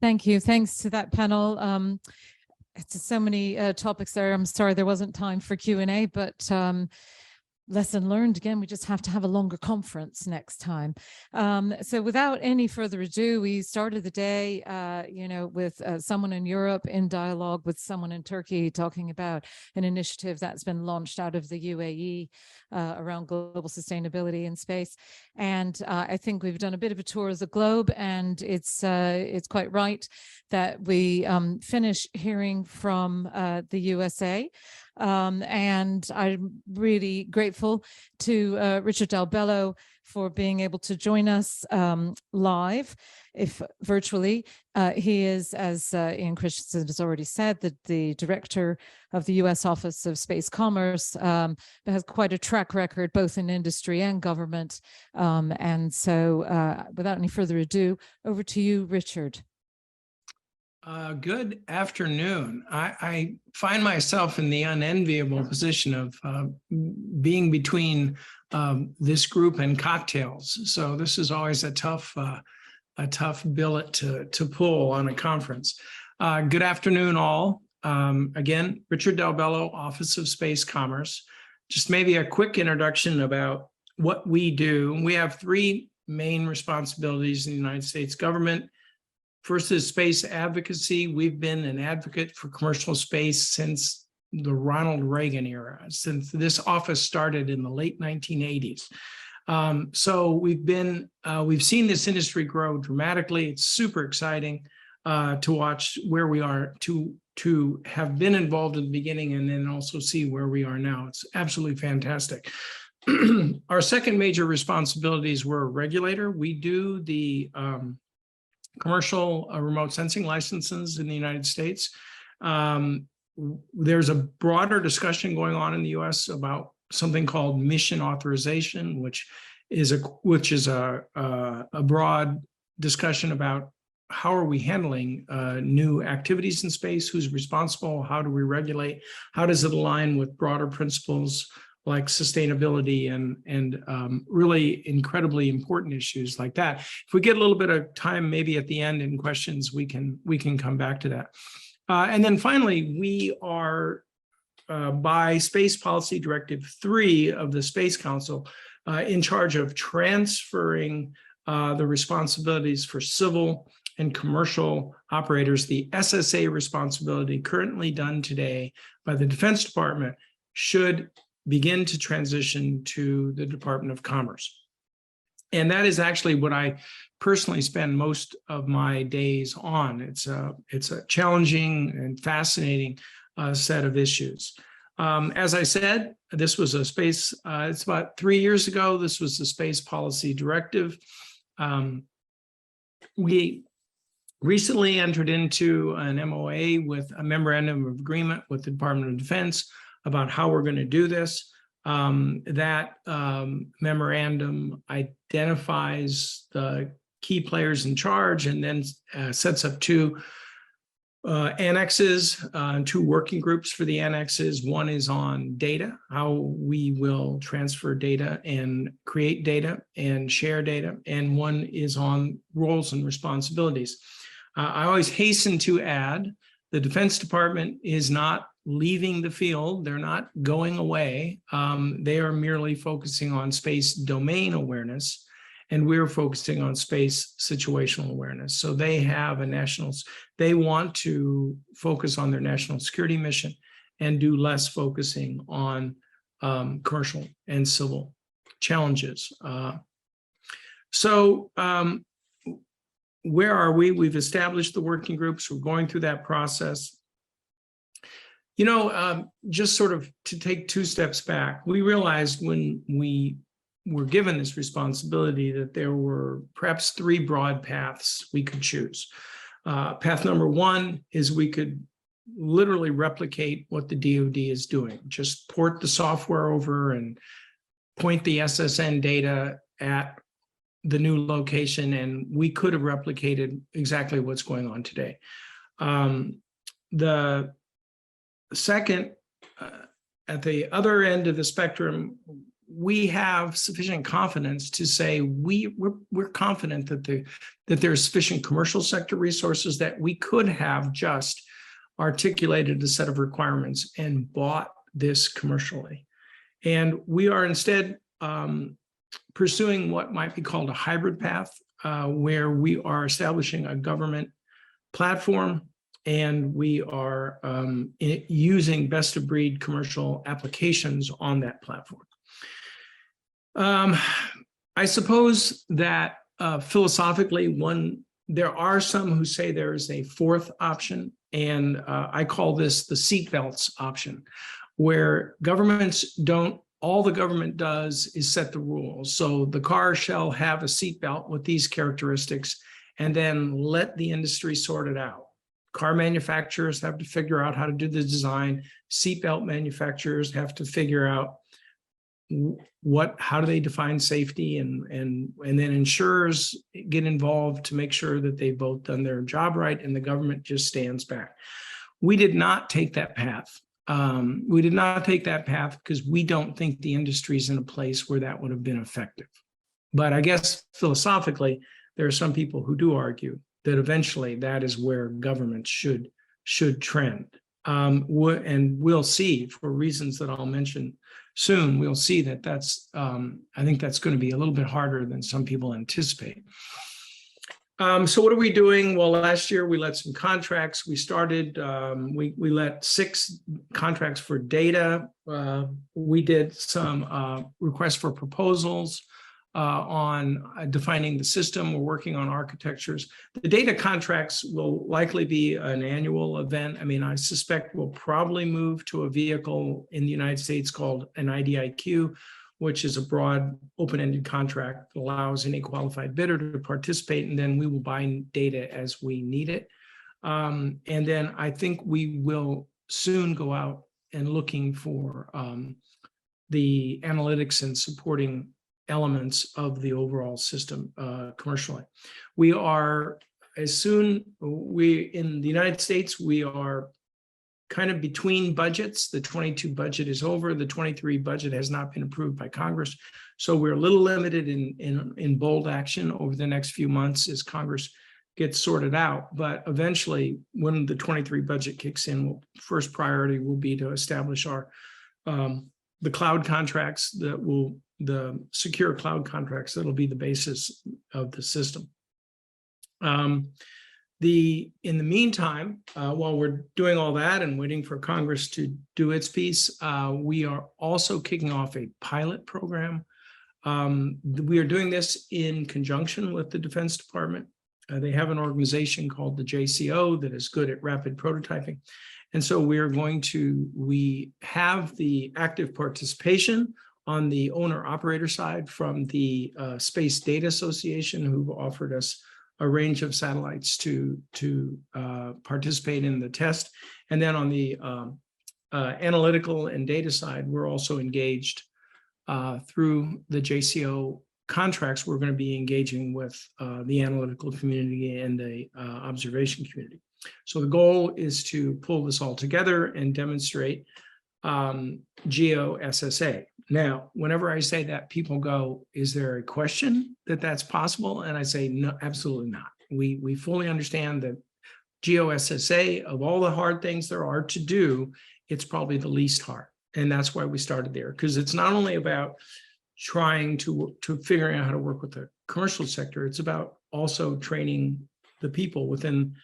Thank you. Thanks to that panel. It's so many topics there. I'm sorry there wasn't time for Q&A, but lesson learned again, we just have to have a longer conference next time. So without any further ado, we started the day, with someone in Europe in dialogue with someone in Turkey talking about an initiative that's been launched out of the UAE around global sustainability in space. And I think we've done a bit of a tour of the globe, and it's quite right that we finish hearing from the USA. And I'm really grateful to Richard DalBello for being able to join us live, if virtually. He is, as Ian Christensen has already said, the director of the US Office of Space Commerce, has quite a track record both in industry and government. And so without any further ado, over to you, Richard. Good afternoon. I find myself in the unenviable position of being between this group and cocktails. So this is always a tough billet to pull on a conference. Good afternoon, all. Again, Richard DalBello, Office of Space Commerce. Just maybe a quick introduction about what we do. We have three main responsibilities in the United States government. First is space advocacy. We've been an advocate for commercial space since the Ronald Reagan era, since this office started in the late 1980s. So we've seen this industry grow dramatically. It's super exciting to watch where we are, to have been involved in the beginning and then also see where we are now. It's absolutely fantastic. Our second major responsibility is we're a regulator. We do the commercial remote sensing licenses in the United States. There's a broader discussion going on in the US about something called mission authorization, which is a broad discussion about how are we handling new activities in space, who's responsible, how do we regulate, how does it align with broader principles like sustainability and really incredibly important issues like that. If we get a little bit of time, maybe at the end in questions, we can come back to that. And then finally, we are by Space Policy Directive 3 of the Space Council in charge of transferring the responsibilities for civil and commercial operators. The SSA responsibility currently done today by the Defense Department should begin to transition to the Department of Commerce. And that is actually what I personally spend most of my days on. It's a challenging and fascinating set of issues. As I said, this was a space, it's about 3 years ago, this was the Space Policy Directive. We recently entered into an MOA with a memorandum of agreement with the Department of Defense about how we're going to do this. That memorandum identifies the key players in charge and then sets up two annexes, two working groups for the annexes. One is on data, how we will transfer data and create data and share data, and one is on roles and responsibilities. I always hasten to add, the Defense Department is not leaving the field. They're not going away. They are merely focusing on space domain awareness, and we're focusing on space situational awareness. So they have they want to focus on their national security mission and do less focusing on commercial and civil challenges. Where are we? We've established the working groups. We're going through that process. You know, just sort of to take two steps back, we realized when we were given this responsibility that there were perhaps three broad paths we could choose. Path number one is we could literally replicate what the DoD is doing, just port the software over and point the SSN data at the new location, and we could have replicated exactly what's going on today. The second, at the other end of the spectrum, we have sufficient confidence to say we're confident that there's sufficient commercial sector resources that we could have just articulated a set of requirements and bought this commercially. And we are instead pursuing what might be called a hybrid path, where we are establishing a government platform and we are using best of breed commercial applications on that platform. I suppose that philosophically, there are some who say there is a fourth option, and I call this the seatbelts option, where governments don't, all the government does is set the rules. So the car shall have a seatbelt with these characteristics, and then let the industry sort it out. Car manufacturers have to figure out how to do the design. Seatbelt manufacturers have to figure out how do they define safety, and then insurers get involved to make sure that they've both done their job right, and the government just stands back. We did not take that path. We did not take that path because we don't think the industry is in a place where that would have been effective. But I guess philosophically, there are some people who do argue that eventually that is where government should trend. And we'll see, for reasons that I'll mention soon, we'll see that I think that's going to be a little bit harder than some people anticipate. So what are we doing? Well, last year we let some contracts. We started, we let 6 contracts for data. We did some requests for proposals on defining the system. We're working on architectures. The data contracts will likely be an annual event. I mean, I suspect we'll probably move to a vehicle in the United States called an IDIQ, which is a broad open-ended contract that allows any qualified bidder to participate, and then we will buy data as we need it. And then I think we will soon go out and looking for the analytics and supporting elements of the overall system commercially. We are, in the United States, we are kind of between budgets. The 22 budget is over. The 23 budget has not been approved by Congress. So we're a little limited in bold action over the next few months as Congress gets sorted out. But eventually, when the 23 budget kicks in, first priority will be to establish our the cloud contracts the secure cloud contracts that'll be the basis of the system. In the meantime, while we're doing all that and waiting for Congress to do its piece, we are also kicking off a pilot program. We are doing this in conjunction with the Defense Department. They have an organization called the JCO that is good at rapid prototyping. And so we have the active participation on the owner-operator side from the Space Data Association, who've offered us a range of satellites to participate in the test. And then on the analytical and data side, we're also engaged through the JCO contracts. We're going to be engaging with the analytical community and the observation community. So the goal is to pull this all together and demonstrate GeoSSA. Now, whenever I say that, people go, is there a question that that's possible? And I say, no, absolutely not. We fully understand that GeoSSA, of all the hard things there are to do, it's probably the least hard. And that's why we started there, because it's not only about trying to figuring out how to work with the commercial sector, it's about also training the people within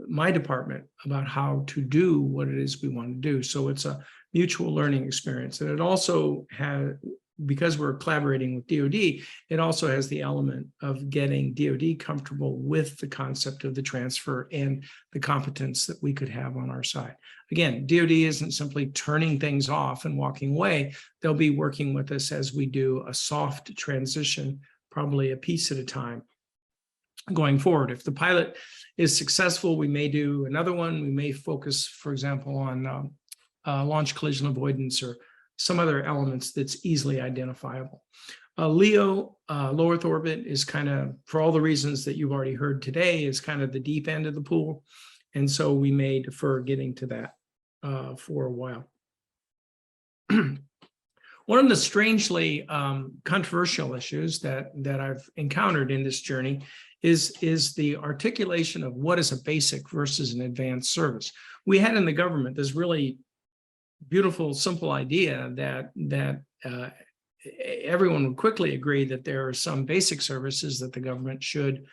my department about how to do what it is we want to do. So it's a mutual learning experience. And it also has, because we're collaborating with DoD, it also has the element of getting DoD comfortable with the concept of the transfer and the competence that we could have on our side. Again, DoD isn't simply turning things off and walking away. They'll be working with us as we do a soft transition, probably a piece at a time going forward. If the pilot is successful, we may do another one. We may focus, for example, on launch collision avoidance or some other elements that's easily identifiable. LEO, low Earth orbit, is kind of, for all the reasons that you've already heard today, is kind of the deep end of the pool. And so we may defer getting to that for a while. One of the strangely controversial issues that I've encountered in this journey is the articulation of what is a basic versus an advanced service. We had in the government this really beautiful, simple idea that everyone would quickly agree that there are some basic services that the government should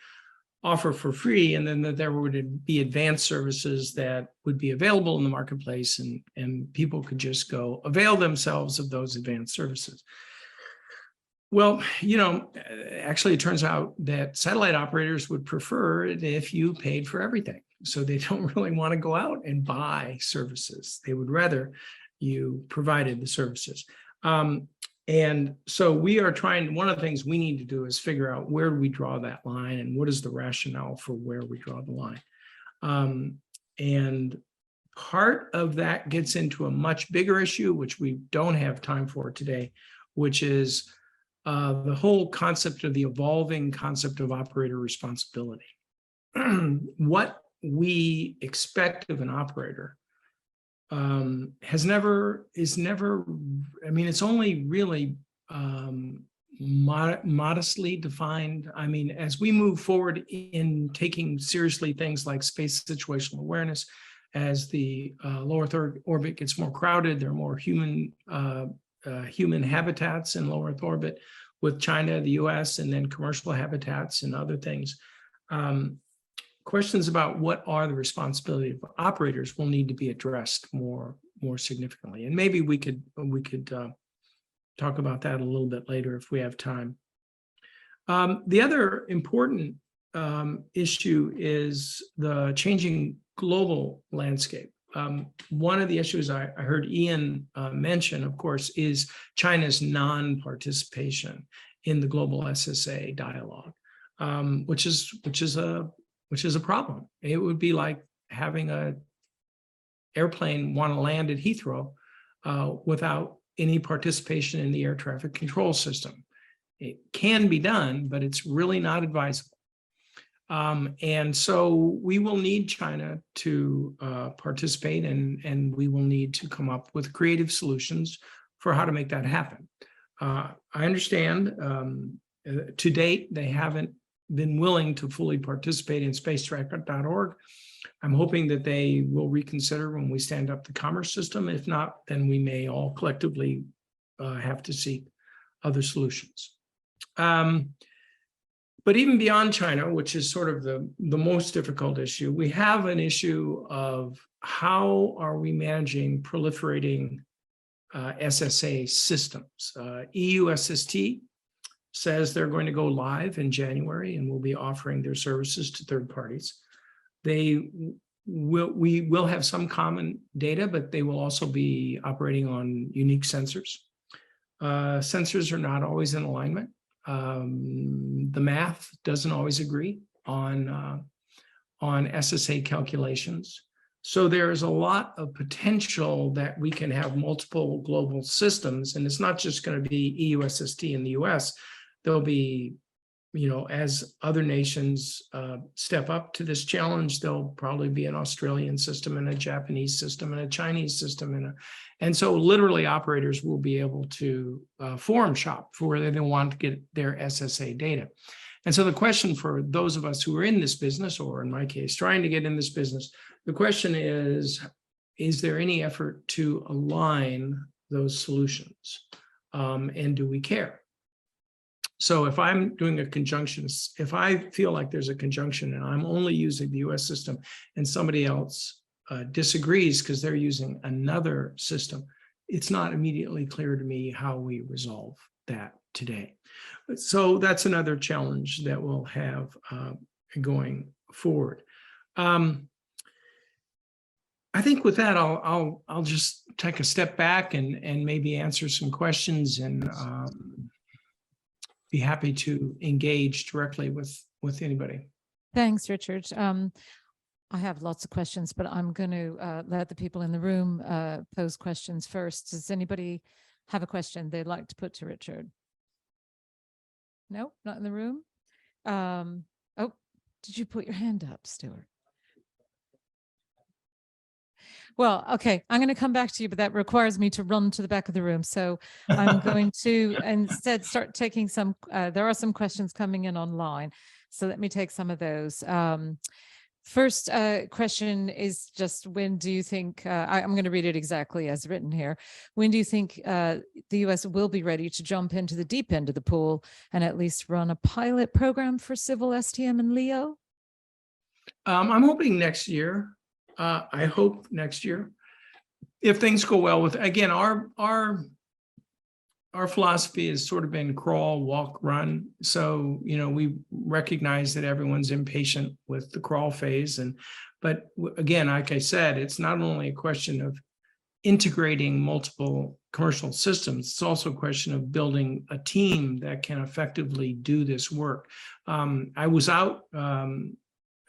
offer for free, and then that there would be advanced services that would be available in the marketplace, and people could just go avail themselves of those advanced services. Well, actually, it turns out that satellite operators would prefer it if you paid for everything. So they don't really want to go out and buy services. They would rather you provided the services. And so we are trying, one of the things we need to do is figure out where do we draw that line and what is the rationale for where we draw the line. And part of that gets into a much bigger issue, which we don't have time for today, which is the whole concept of the evolving concept of operator responsibility. What we expect of an operator it's only really modestly defined. I mean, as we move forward in taking seriously things like space situational awareness, as the low Earth orbit gets more crowded, there are more human habitats in low Earth orbit with China, the US, and then commercial habitats and other things. Questions about what are the responsibility of operators will need to be addressed more significantly. And maybe we could talk about that a little bit later if we have time. The other important issue is the changing global landscape. One of the issues I heard Ian mention, of course, is China's non-participation in the global SSA dialogue, which is a problem. It would be like having an airplane want to land at Heathrow without any participation in the air traffic control system. It can be done, but it's really not advisable. And so we will need China to participate, and we will need to come up with creative solutions for how to make that happen. I understand to date, they haven't been willing to fully participate in spacetrack.org. I'm hoping that they will reconsider when we stand up the commerce system. If not, then we may all collectively have to seek other solutions. But even beyond China, which is sort of the most difficult issue, we have an issue of how are we managing proliferating SSA systems. EU SST says they're going to go live in January and will be offering their services to third parties. We will have some common data, but they will also be operating on unique sensors. Sensors are not always in alignment. The math doesn't always agree on SSA calculations. So there's a lot of potential that we can have multiple global systems, and it's not just going to be EU SST in the US. There'll be, as other nations step up to this challenge, there'll probably be an Australian system and a Japanese system and a Chinese system. And so literally operators will be able to forum shop for where they want to get their SSA data. And so the question for those of us who are in this business, or in my case, trying to get in this business, the question is there any effort to align those solutions? And do we care? So if I'm doing a conjunction, if I feel like there's a conjunction and I'm only using the US system and somebody else disagrees because they're using another system, it's not immediately clear to me how we resolve that today. So that's another challenge that we'll have going forward. I think with that, I'll just take a step back and maybe answer some questions, and be happy to engage directly with anybody. Thanks, Richard. I have lots of questions, but I'm going to let the people in the room pose questions first. Does anybody have a question they'd like to put to Richard? No, not in the room. Oh, did you put your hand up, Stuart? Well, okay, I'm going to come back to you, but that requires me to run to the back of the room. So I'm going to instead start taking some, there are some questions coming in online. So let me take some of those. First question is just, when do you think, I'm going to read it exactly as written here. When do you think the US will be ready to jump into the deep end of the pool and at least run a pilot program for civil STM and LEO? I'm hoping next year. I hope next year, if things go well with, again, our philosophy has sort of been crawl, walk, run. So, we recognize that everyone's impatient with the crawl phase. But again, like I said, it's not only a question of integrating multiple commercial systems, it's also a question of building a team that can effectively do this work. I was out,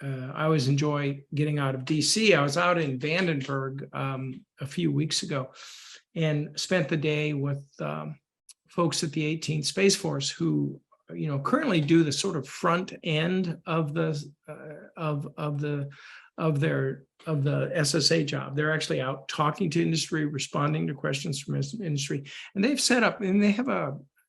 I always enjoy getting out of DC. I was out in Vandenberg a few weeks ago and spent the day with folks at the 18th Space Force who, currently do the sort of front end of the SSA job. They're actually out talking to industry, responding to questions from industry, and they've set up, and they have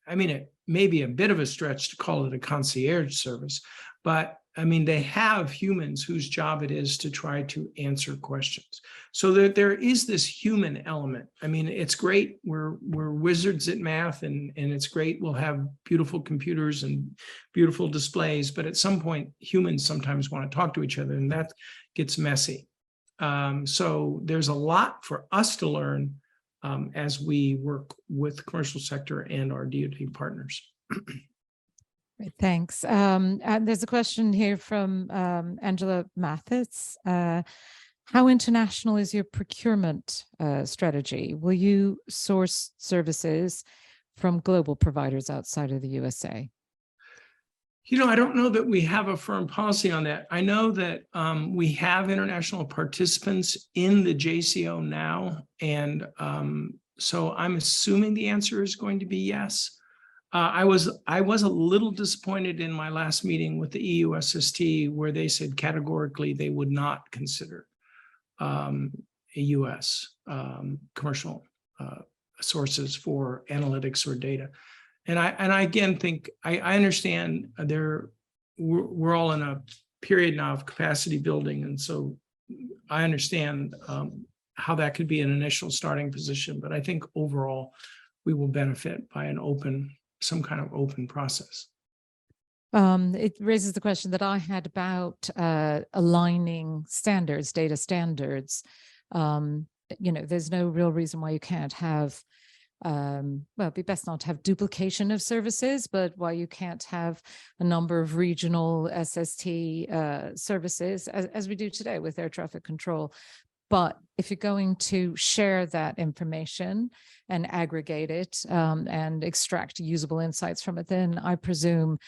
it may be a bit of a stretch to call it a concierge service, but they have humans whose job it is to try to answer questions. So there is this human element. It's great. We're wizards at math, and it's great. We'll have beautiful computers and beautiful displays, but at some point, humans sometimes want to talk to each other, and that gets messy. So there's a lot for us to learn as we work with the commercial sector and our DoD partners. Great, thanks. And there's a question here from Angela Mathis. How international is your procurement strategy? Will you source services from global providers outside of the USA? I don't know that we have a firm policy on that. I know that we have international participants in the JCO now. And so I'm assuming the answer is going to be yes. I was a little disappointed in my last meeting with the EUSST, where they said categorically they would not consider a US commercial sources for analytics or data. And I again think I understand we're all in a period now of capacity building, and so I understand how that could be an initial starting position. But I think overall we will benefit by some kind of open process. It raises the question that I had about aligning standards, data standards. There's no real reason why you can't have, well, it'd be best not to have duplication of services, but why you can't have a number of regional SST services as we do today with air traffic control. But if you're going to share that information and aggregate it and extract usable insights from it, then I presume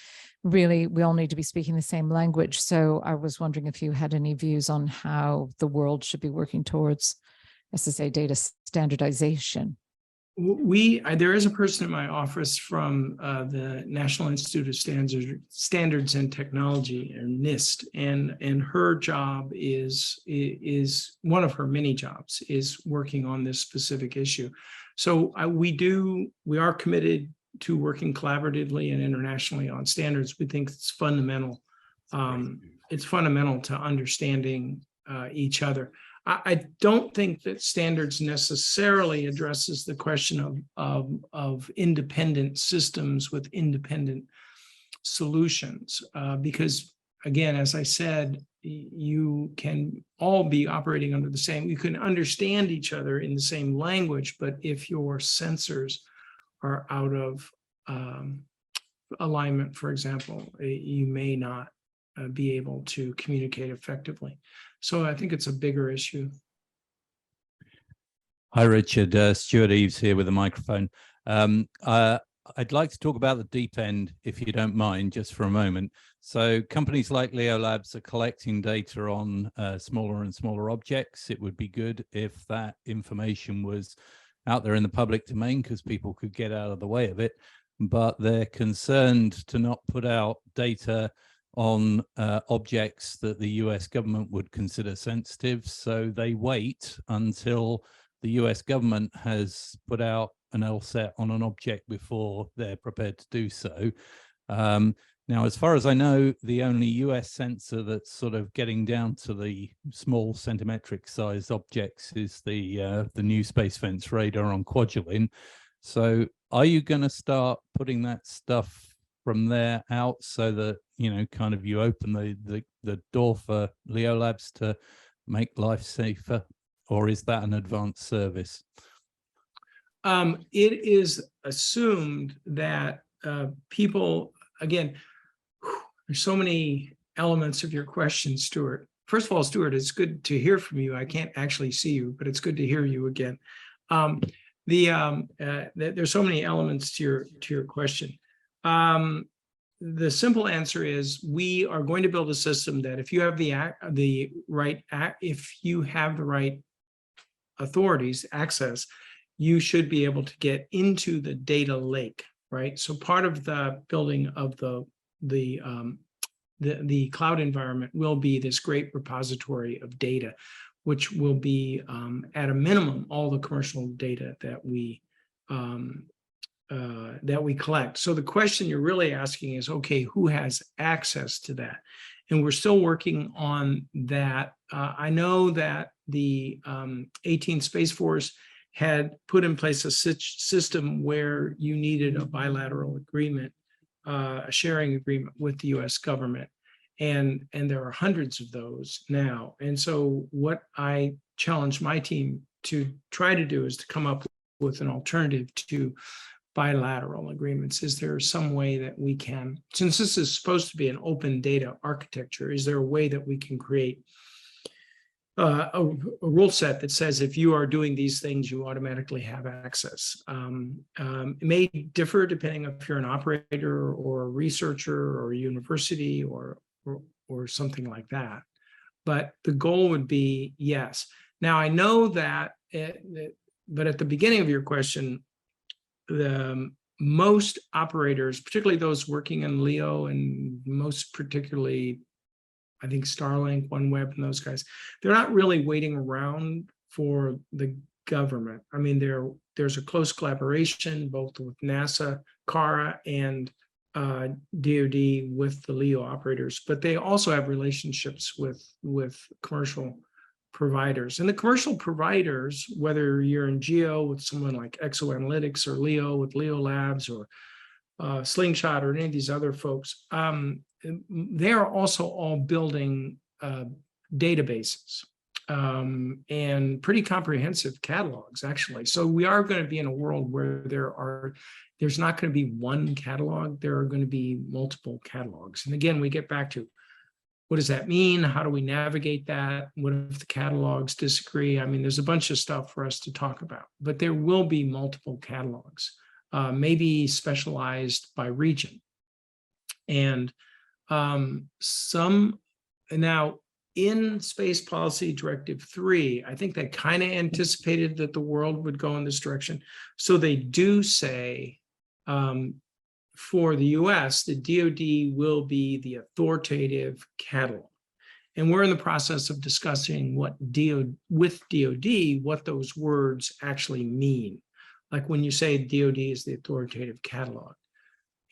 really we all need to be speaking the same language. So I was wondering if you had any views on how the world should be working towards SSA data standardization. There is a person in my office from the National Institute of Standards and Technology, or NIST, and her job is one of her many jobs is working on this specific issue. So we are committed to working collaboratively and internationally on standards. We think it's fundamental. It's fundamental to understanding each other. I don't think that standards necessarily addresses the question of independent systems with independent solutions, because again, as I said, you can all be operating under the same, you can understand each other in the same language, but if your sensors are out of alignment, for example, you may not be able to communicate effectively. So I think it's a bigger issue. Hi, Richard. Stuart Eves here with a microphone. I'd like to talk about the deep end, if you don't mind, just for a moment. So companies like Leo Labs are collecting data on smaller and smaller objects. It would be good if that information was out there in the public domain because people could get out of the way of it. But they're concerned to not put out data on objects that the US government would consider sensitive. So they wait until the US government has put out an LSET on an object before they're prepared to do so. Now, as far as I know, the only US sensor that's sort of getting down to the small centimetric size objects is the new Space Fence radar on Kwajalein. So are you going to start putting that stuff from there out so that, you know, kind of you open the door for Leo Labs to make life safer, or is that an advanced service? It is assumed that people, again, there's so many elements of your question, Stuart. First of all, Stuart, it's good to hear from you. I can't actually see you, but it's good to hear you again. There's so many elements to your question. The simple answer is we are going to build a system that if you have the right authorities, access, you should be able to get into the data lake, right? So part of the building of the cloud environment will be this great repository of data, which will be at a minimum all the commercial data that we collect. So the question you're really asking is, okay, who has access to that? And we're still working on that. I know that the 18th Space Force had put in place a system where you needed a bilateral agreement, a sharing agreement with the US government. And there are hundreds of those now. And so what I challenge my team to try to do is to come up with an alternative to bilateral agreements. Is there some way that we can, since this is supposed to be an open data architecture, is there a way that we can create a rule set that says if you are doing these things, you automatically have access? It may differ depending if you're an operator or a researcher or a university or something like that. But the goal would be yes. Now, I know that, but at the beginning of your question, the most operators, particularly those working in LEO and most particularly, I think Starlink, OneWeb, and those guys, they're not really waiting around for the government. I mean, there's a close collaboration both with NASA, CARA, and DoD with the LEO operators, but they also have relationships with commercial providers. And the commercial providers, whether you're in GEO with someone like ExoAnalytics or LEO with Leo Labs or Slingshot or any of these other folks, they are also all building databases and pretty comprehensive catalogs, actually. So we are going to be in a world where there's not going to be one catalog, there are going to be multiple catalogs. And again, we get back to, what does that mean? How do we navigate that? What if the catalogs disagree? I mean, there's a bunch of stuff for us to talk about, but there will be multiple catalogs, maybe specialized by region. And now in Space Policy Directive 3, I think they kind of anticipated that the world would go in this direction. So they do say, for the US, the DoD will be the authoritative catalog. And we're in the process of discussing with DoD what those words actually mean. Like when you say DoD is the authoritative catalog,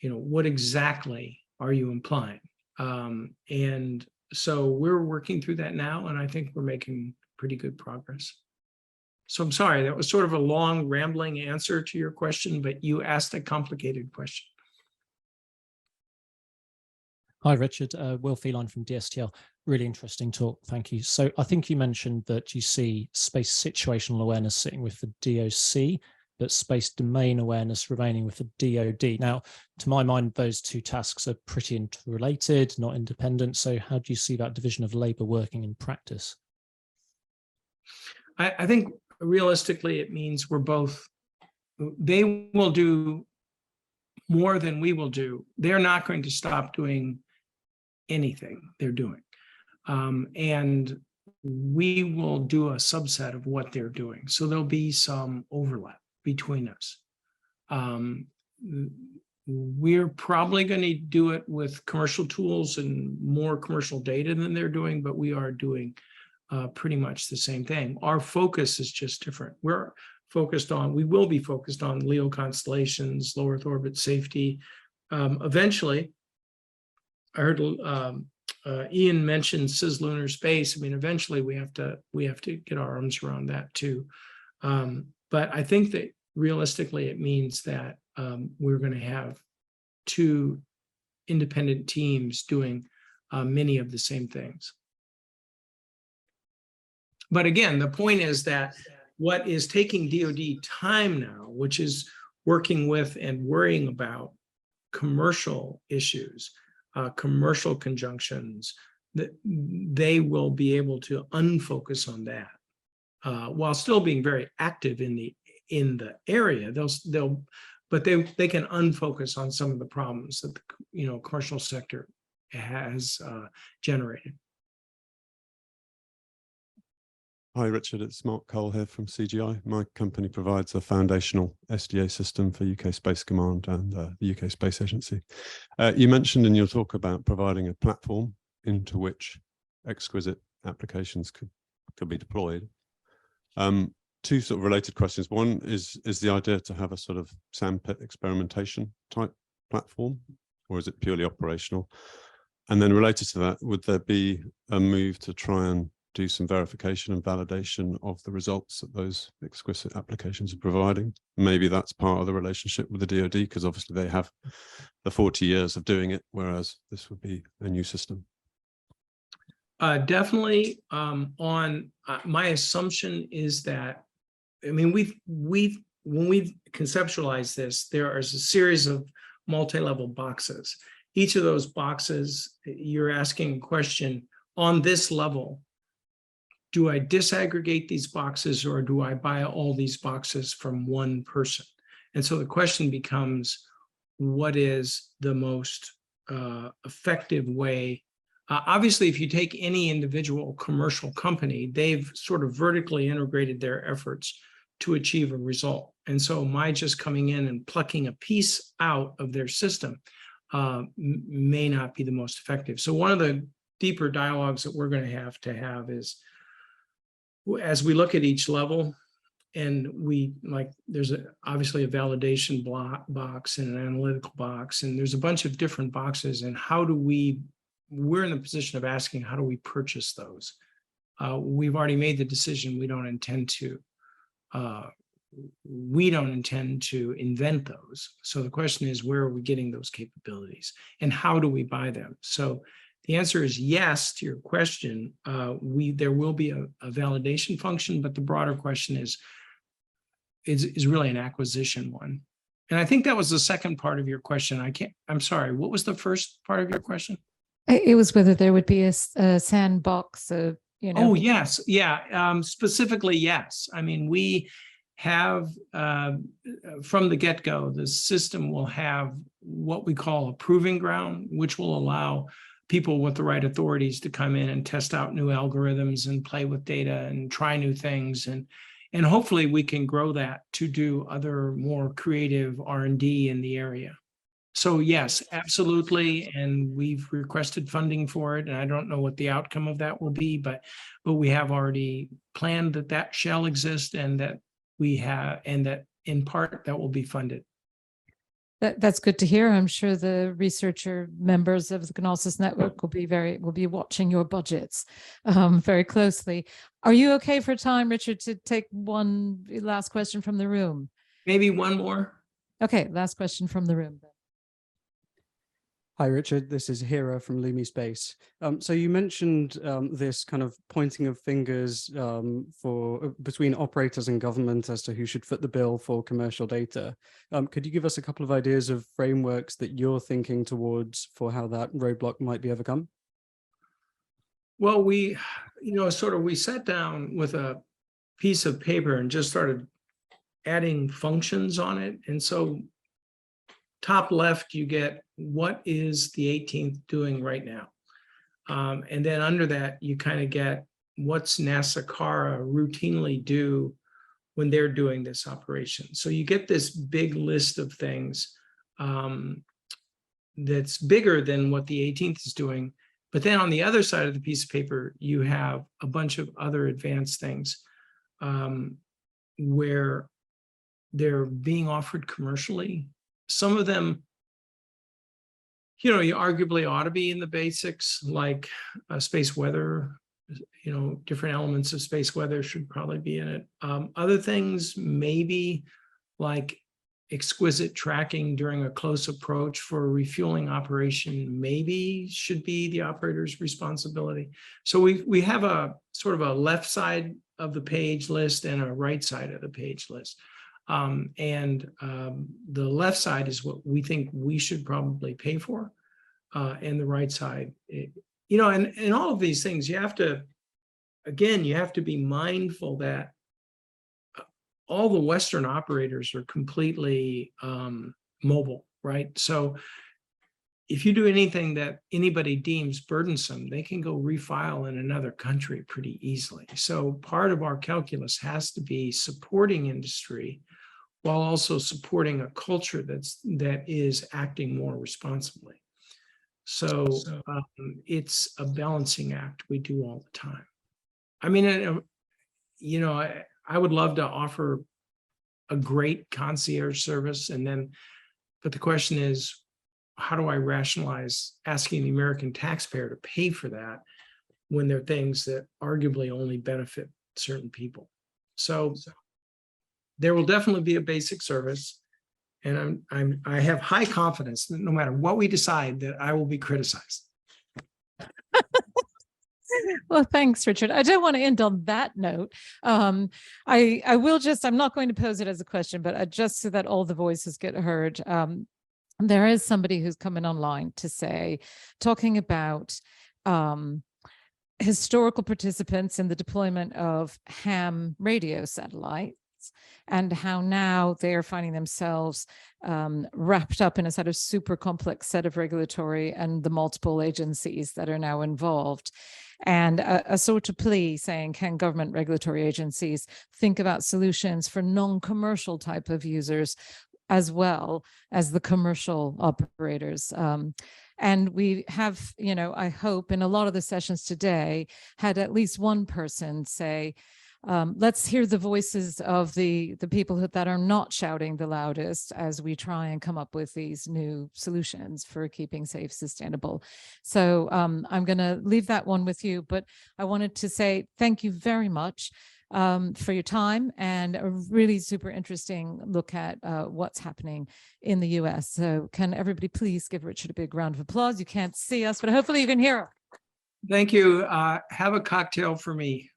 you know, what exactly are you implying? And so we're working through that now, and I think we're making pretty good progress. So I'm sorry, that was sort of a long, rambling answer to your question, but you asked a complicated question. Hi, Richard. Will Feline from DSTL. Really interesting talk. Thank you. So I think you mentioned that you see space situational awareness sitting with the DOC, but space domain awareness remaining with the DoD. Now, to my mind, those two tasks are pretty interrelated, not independent. So how do you see that division of labor working in practice? I think realistically, it means they will do more than we will do. They're not going to stop doing anything they're doing. And we will do a subset of what they're doing. So there'll be some overlap between us. we're probably going to do it with commercial tools and more commercial data than they're doing, but we are doing pretty much the same thing. Our focus is just different. We will be focused on LEO constellations, low Earth orbit safety. Eventually, I heard Ian mentioned cislunar space. I mean, eventually we have to get our arms around that too. But I think that realistically, it means that we're going to have two independent teams doing many of the same things. But again, the point is that what is taking DoD time now, which is working with and worrying about commercial issues, commercial conjunctions, that they will be able to unfocus on that while still being very active in the area. But they can unfocus on some of the problems that the commercial sector has generated. Hi, Richard. It's Mark Cole here from CGI. My company provides a foundational SDA system for UK Space Command and the UK Space Agency. You mentioned in your talk about providing a platform into which exquisite applications could be deployed. Two sort of related questions. One is the idea to have a sort of sandpit experimentation type platform, or is it purely operational? And then related to that, would there be a move to try and do some verification and validation of the results that those exquisite applications are providing? Maybe that's part of the relationship with the DoD, because obviously they have the 40 years of doing it, whereas this would be a new system. Definitely. My assumption is that, I mean, when we've conceptualized this, there is a series of multi-level boxes. Each of those boxes, you're asking a question on this level. Do I disaggregate these boxes, or do I buy all these boxes from one person? And so the question becomes, what is the most effective way? Obviously, if you take any individual commercial company, they've sort of vertically integrated their efforts to achieve a result. And so my just coming in and plucking a piece out of their system may not be the most effective. So one of the deeper dialogues that we're going to have is, as we look at each level, and there's obviously a validation box and an analytical box, and there's a bunch of different boxes, and we're in the position of asking, how do we purchase those? We've already made the decision. We don't intend to invent those. So the question is, where are we getting those capabilities, and how do we buy them? So the answer is yes to your question. There will be a validation function, but the broader question is really an acquisition one. And I think that was the second part of your question. I'm sorry, what was the first part of your question? It was whether there would be a sandbox, Oh, yes. Yeah. Specifically, yes. I mean, we have, from the get-go, the system will have what we call a proving ground, which will allow people with the right authorities to come in and test out new algorithms and play with data and try new things. And hopefully we can grow that to do other more creative R&D in the area. So yes, absolutely. And we've requested funding for it. And I don't know what the outcome of that will be, but we have already planned that shall exist, and that in part that will be funded. That's good to hear. I'm sure the researcher members of the GNOSIS network will be watching your budgets very closely. Are you okay for time, Richard, to take one last question from the room? Maybe one more. Okay, last question from the room. Hi, Richard. This is Hira from Lumi Space. So you mentioned this kind of pointing of fingers between operators and government as to who should foot the bill for commercial data. Could you give us a couple of ideas of frameworks that you're thinking towards for how that roadblock might be overcome? Well, we sat down with a piece of paper and just started adding functions on it. And so top left, you get what is the 18th doing right now? And then under that, you kind of get what's NASA CARA routinely do when they're doing this operation. So you get this big list of things. that's bigger than what the 18th is doing. But then on the other side of the piece of paper, you have a bunch of other advanced things where they're being offered commercially. Some of them, you know, you arguably ought to be in the basics, like space weather, you know, different elements of space weather should probably be in it. Other things, maybe like exquisite tracking during a close approach for a refueling operation, maybe should be the operator's responsibility. So we have a sort of a left side of the page list and a right side of the page list. The left side is what we think we should probably pay for. And the right side, you know, and all of these things, you have to, again, you have to be mindful that all the Western operators are completely mobile, right? So if you do anything that anybody deems burdensome, they can go refile in another country pretty easily. So part of our calculus has to be supporting industry while also supporting a culture that is acting more responsibly. So it's a balancing act we do all the time. I mean, you know, I would love to offer a great concierge service, but the question is, how do I rationalize asking the American taxpayer to pay for that when there are things that arguably only benefit certain people? So there will definitely be a basic service, and I have high confidence that no matter what we decide, that I will be criticized. Well, thanks, Richard. I don't want to end on that note. I will just, I'm not going to pose it as a question, but just so that all the voices get heard. There is somebody who's coming online to say, talking about historical participants in the deployment of ham radio satellites, and how now they are finding themselves wrapped up in a sort of super complex set of regulatory and the multiple agencies that are now involved. And a sort of plea saying, can government regulatory agencies think about solutions for non-commercial type of users as well as the commercial operators? And we have, you know, I hope in a lot of the sessions today had at least one person say, let's hear the voices of the people that are not shouting the loudest as we try and come up with these new solutions for keeping safe, sustainable. So I'm going to leave that one with you, but I wanted to say thank you very much for your time and a really super interesting look at what's happening in the US. So can everybody please give Richard a big round of applause? You can't see us, but hopefully you can hear us. Thank you. Have a cocktail for me.